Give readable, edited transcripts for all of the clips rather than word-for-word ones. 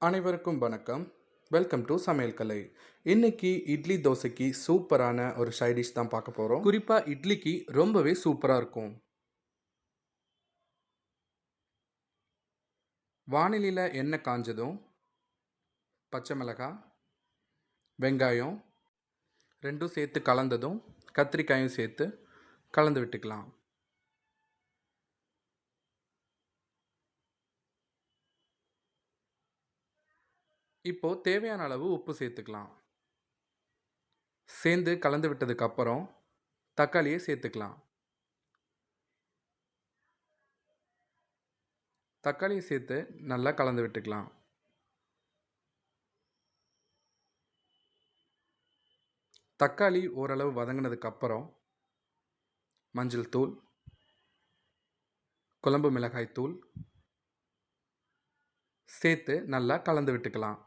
அனைவருக்கும் வணக்கம். Welcome to சமையல் கலை. இன்னைக்கு இட்லி தோசைக்கு சூப்பரான ஒரு சைட் டிஷ் தான் பார்க்க போகிறோம். குறிப்பாக இட்லிக்கு ரொம்பவே சூப்பராக இருக்கும். வானிலையில் எண்ணெய் காஞ்சதும் பச்சை மிளகாய், வெங்காயம் ரெண்டும் சேர்த்து கலந்ததும் கத்திரிக்காயும் சேர்த்து கலந்து விட்டுக்கலாம். இப்போது தேவையான அளவு உப்பு சேர்த்துக்கலாம். சேர்ந்து கலந்து விட்டதுக்கப்புறம் தக்காளியை சேர்த்துக்கலாம். தக்காளியை சேர்த்து நல்லா கலந்து விட்டுக்கலாம். தக்காளி ஓரளவு வதங்கினதுக்கப்புறம் மஞ்சள் தூள், குழம்பு மிளகாய் தூள் சேர்த்து நல்லா கலந்து விட்டுக்கலாம்.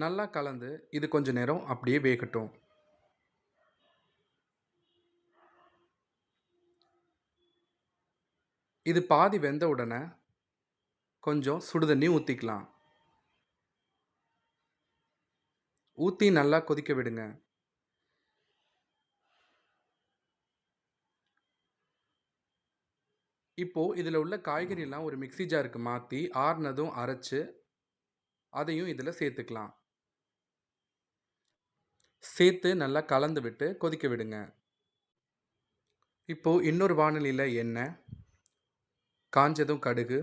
நல்லா கலந்து இது கொஞ்ச நேரம் அப்படியே வேகட்டும். இது பாதி வெந்த உடனே கொஞ்சம் சுடுதண்ணி ஊற்றிக்கலாம். ஊற்றி நல்லா கொதிக்க விடுங்க. இப்போது இதில் உள்ள காய்கறியெல்லாம் ஒரு மிக்ஸி ஜாருக்கு மாற்றி ஆறுனதும் அரைச்சு அதையும் இதில் சேர்த்துக்கலாம். சேர்த்து நல்லா கலந்து விட்டு கொதிக்க விடுங்க. இப்போது இன்னொரு வாணலியில் எண்ணெய் காஞ்சதும் கடுகு,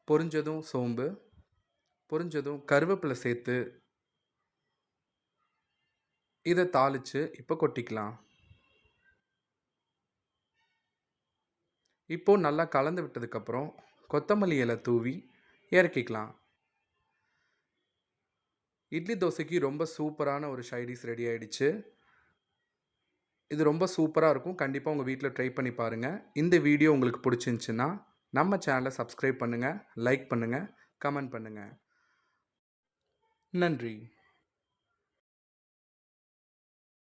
பொரிஞ்சதும் சோம்பு, பொரிஞ்சதும் கருவேப்பிலை சேர்த்து இதை தாளித்து இப்போ கொட்டிக்கலாம். இப்போது நல்லா கலந்து விட்டதுக்கப்புறம் கொத்தமல்லி இலை தூவி இறக்கிக்கலாம். இட்லி தோசைக்கு ரொம்ப சூப்பரான ஒரு சைடிஷ் ரெடி ஆகிடுச்சு. இது ரொம்ப சூப்பராக இருக்கும். கண்டிப்பாக உங்கள் வீட்டில் ட்ரை பண்ணி பாருங்கள். இந்த வீடியோ உங்களுக்கு பிடிச்சிருந்துச்சின்னா நம்ம சேனலை சப்ஸ்கிரைப் பண்ணுங்கள், லைக் பண்ணுங்கள், கமெண்ட் பண்ணுங்கள். நன்றி.